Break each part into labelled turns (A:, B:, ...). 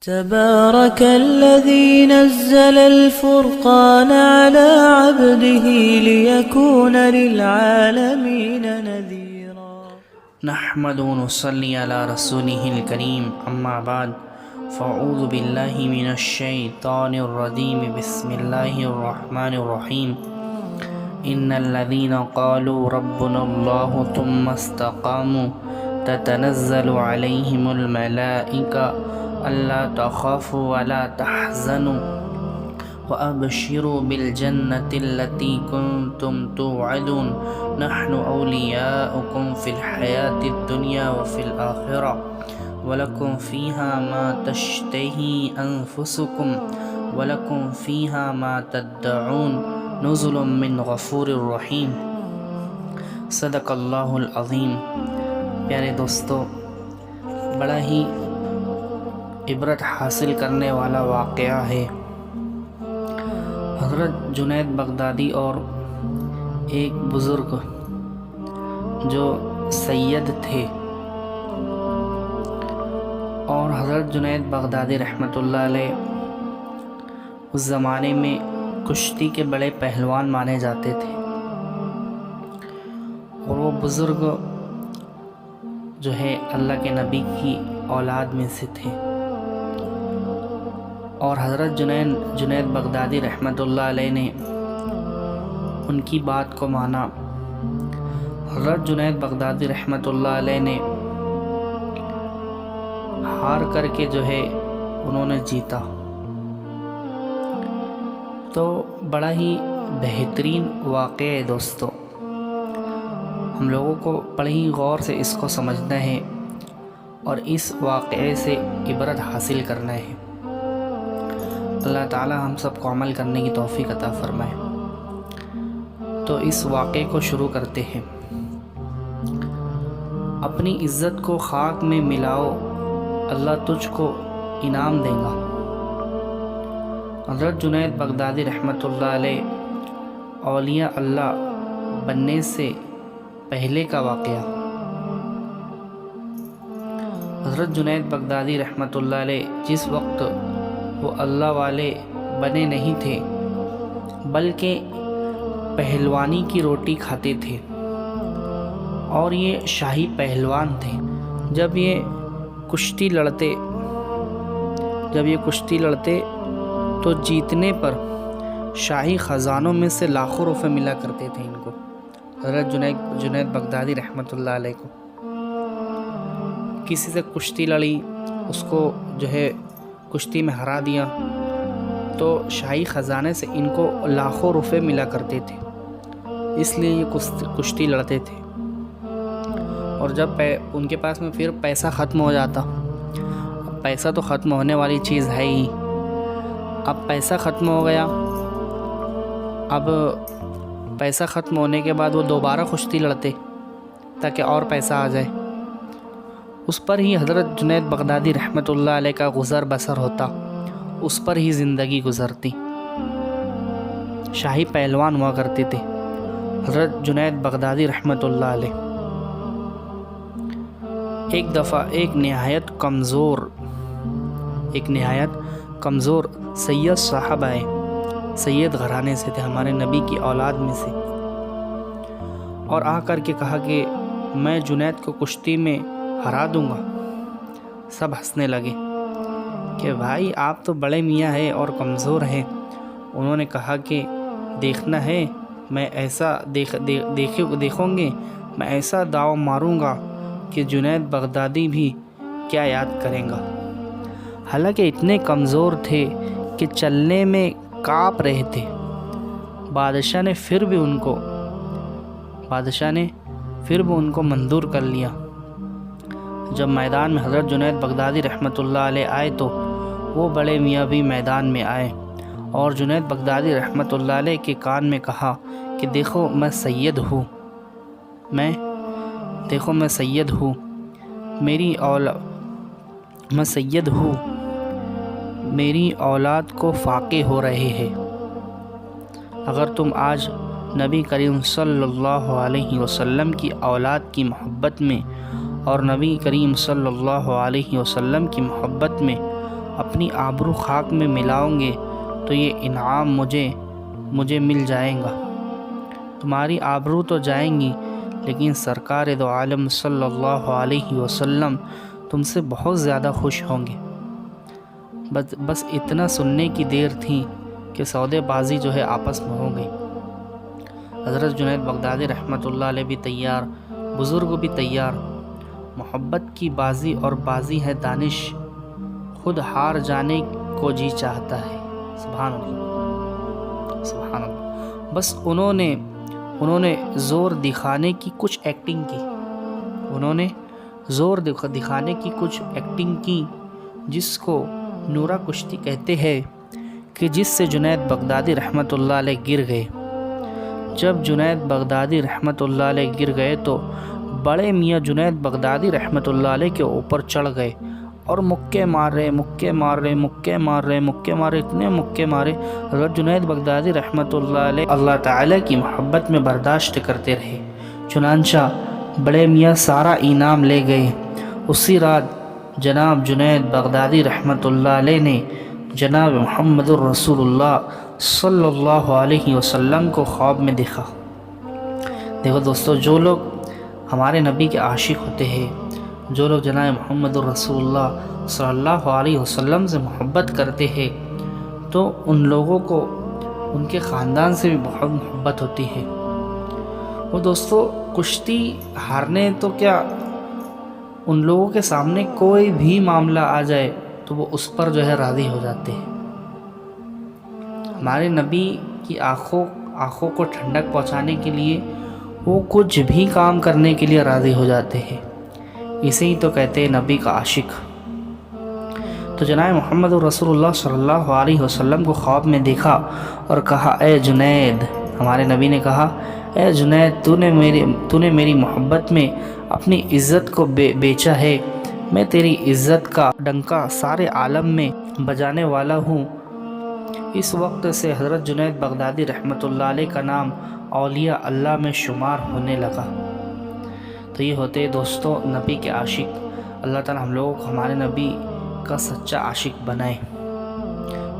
A: تبارك الذي نزل الفرقان على عبده ليكون للعالمين نذيرا
B: نحمد ونصلي على رسوله الكريم أما بعد فأعوذ بالله من الشيطان الرجيم بسم الله الرحمن الرحيم إن الذين قالوا ربنا الله ثم استقاموا تتنزل عليهم الملائكة ألا تخافوا ولا تحزنوا وأبشروا بالجنة التي كنتم توعدون نحن أولياؤكم في الحياة الدنيا وفي الآخرة ولكم فيها ما تشتهي أنفسكم ولكم فيها ما تدعون نزل من غفور رحیم۔ صدق اللہ العظیم۔ پیارے دوستو، بڑا ہی عبرت حاصل کرنے والا واقعہ ہے۔ حضرت جنید بغدادی اور ایک بزرگ جو سید تھے، اور حضرت جنید بغدادی رحمۃ اللہ علیہ اس زمانے میں کشتی کے بڑے پہلوان مانے جاتے تھے، اور وہ بزرگ جو ہے اللہ کے نبی کی اولاد میں سے تھے، اور حضرت جنید بغدادی رحمۃ اللہ علیہ نے ان کی بات کو مانا۔ حضرت جنید بغدادی رحمۃ اللہ علیہ نے ہار کر کے جو ہے انہوں نے جیتا۔ تو بڑا ہی بہترین واقعہ ہے دوستو، ہم لوگوں کو بڑے ہی غور سے اس کو سمجھنا ہے اور اس واقعے سے عبرت حاصل کرنا ہے۔ اللہ تعالی ہم سب کو عمل کرنے کی توفیق عطا فرمائے۔ تو اس واقعے کو شروع کرتے ہیں۔ اپنی عزت کو خاک میں ملاؤ، اللہ تجھ کو انعام دے گا۔ حضرت جنید بغدادی رحمۃ اللہ علیہ اولیاء اللہ بننے سے پہلے کا واقعہ۔ حضرت جنید بغدادی رحمۃ اللہ علیہ جس وقت وہ اللہ والے بنے نہیں تھے، بلکہ پہلوانی کی روٹی کھاتے تھے، اور یہ شاہی پہلوان تھے۔ جب یہ کشتی لڑتے تو جیتنے پر شاہی خزانوں میں سے لاکھوں روپے ملا کرتے تھے ان کو، حضرت جنید بغدادی رحمۃ اللہ علیہ کو۔ کسی سے کشتی لڑی، اس کو جو ہے کشتی میں ہرا دیا، تو شاہی خزانے سے ان کو لاکھوں روپے ملا کرتے تھے، اس لیے یہ کشتی لڑتے تھے۔ اور جب ان کے پاس میں پھر پیسہ ختم ہو جاتا، پیسہ تو ختم ہونے والی چیز ہے ہی، اب پیسہ ختم ہو گیا، اب پیسہ ختم ہونے کے بعد وہ دوبارہ کشتی لڑتے تاکہ اور پیسہ آ جائے۔ اس پر ہی حضرت جنید بغدادی رحمۃ اللہ علیہ کا گزر بسر ہوتا، اس پر ہی زندگی گزرتی۔ شاہی پہلوان ہوا کرتے تھے حضرت جنید بغدادی رحمۃ اللہ علیہ۔ ایک دفعہ ایک نہایت کمزور سید صاحب آئے، سید گھرانے سے تھے، ہمارے نبی کی اولاد میں سے، اور آ کر کے کہا کہ میں جنید کو کشتی میں ہرا دوں گا۔ سب ہنسنے لگے کہ بھائی آپ تو بڑے میاں ہیں اور کمزور ہیں۔ انہوں نے کہا کہ دیکھنا ہے، میں ایسا دیکھوں گے، میں ایسا داؤ ماروں گا کہ جنید بغدادی بھی کیا یاد کریں گا۔ حالانکہ اتنے کمزور تھے کہ چلنے میں کانپ رہے تھے، بادشاہ نے پھر بھی ان کو منظور کر لیا۔ جب میدان میں حضرت جنید بغدادی رحمۃ اللہ علیہ آئے تو وہ بڑے میاں بھی میدان میں آئے، اور جنید بغدادی رحمۃ اللہ علیہ کے کان میں کہا کہ دیکھو میں سید ہوں، میں سید ہوں، میری اولاد کو فاقے ہو رہے ہیں۔ اگر تم آج نبی کریم صلی اللہ علیہ وسلم کی اولاد کی محبت میں اور نبی کریم صلی اللہ علیہ وسلم کی محبت میں اپنی آبرو خاک میں ملاؤں گے تو یہ انعام مجھے مل جائے گا۔ تمہاری آبرو تو جائیں گی، لیکن سرکار دو عالم صلی اللہ علیہ وسلم تم سے بہت زیادہ خوش ہوں گے۔ بس اتنا سننے کی دیر تھی کہ سودے بازی جو ہے آپس میں ہو گئی۔ حضرت جنید بغدادی رحمۃ اللہ علیہ بھی تیار، بزرگ بھی تیار۔ محبت کی بازی اور بازی ہے دانش، خود ہار جانے کو جی چاہتا ہے۔ سبحان اللہ، سبحان اللہ۔ بس انہوں نے زور دکھانے کی کچھ ایکٹنگ کی، انہوں نے زور دکھانے کی کچھ ایکٹنگ کی، جس کو نورہ کشتی کہتے ہیں، کہ جس سے جنید بغدادی رحمۃ اللہ علیہ گر گئے۔ جب جنید بغدادی رحمۃ اللہ علیہ گر گئے تو بڑے میاں جنید بغدادی رحمۃ اللہ علیہ کے اوپر چڑھ گئے اور مکے مار رہے، اتنے مکے مارے۔ حضرت جنید بغدادی رحمۃ اللہ علیہ اللہ تعالیٰ کی محبت میں برداشت کرتے رہے، چنانچہ بڑے میاں سارا انعام لے گئے۔ اسی رات جناب جنید بغدادی رحمۃ اللہ علیہ نے جناب محمد الرسول اللہ صلی اللہ علیہ وسلم کو خواب میں دیکھا۔ دیکھو دوستو، جو لوگ ہمارے نبی کے عاشق ہوتے ہیں، جو لوگ جناب محمد الرسول اللہ صلی اللہ علیہ وسلم سے محبت کرتے ہیں، تو ان لوگوں کو ان کے خاندان سے بھی بہت محبت ہوتی ہے۔ وہ دوستو کشتی ہارنے تو کیا، ان لوگوں کے سامنے کوئی بھی معاملہ آ جائے تو وہ اس پر جو ہے راضی ہو جاتے ہیں۔ ہمارے نبی کی آنکھوں کو ٹھنڈک پہنچانے کے لیے وہ کچھ بھی کام کرنے کے لیے راضی ہو جاتے ہیں، اسے ہی تو کہتے ہیں نبی کا عاشق۔ تو جناب محمد رسول اللہ صلی اللہ علیہ وسلم کو خواب میں دیکھا اور کہا، اے جنید، ہمارے نبی نے کہا، اے جنید، تو نے میری محبت میں اپنی عزت کو بیچا ہے، میں تیری عزت کا ڈنکا سارے عالم میں بجانے والا ہوں۔ اس وقت سے حضرت جنید بغدادی رحمۃ اللہ علیہ کا نام اولیاء اللہ میں شمار ہونے لگا۔ تو یہ ہوتے دوستوں نبی کے عاشق۔ اللہ تعالی ہم لوگوں کو ہمارے نبی کا سچا عاشق بنائے۔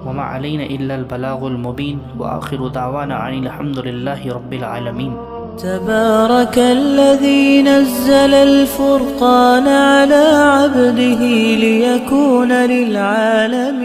B: وما علینا الا البلاغ المبین، وآخر دعوانا ان الحمد للہ رب العالمین۔
A: تبارك الذي نزل الفرقان على عبده ليكون للعالمين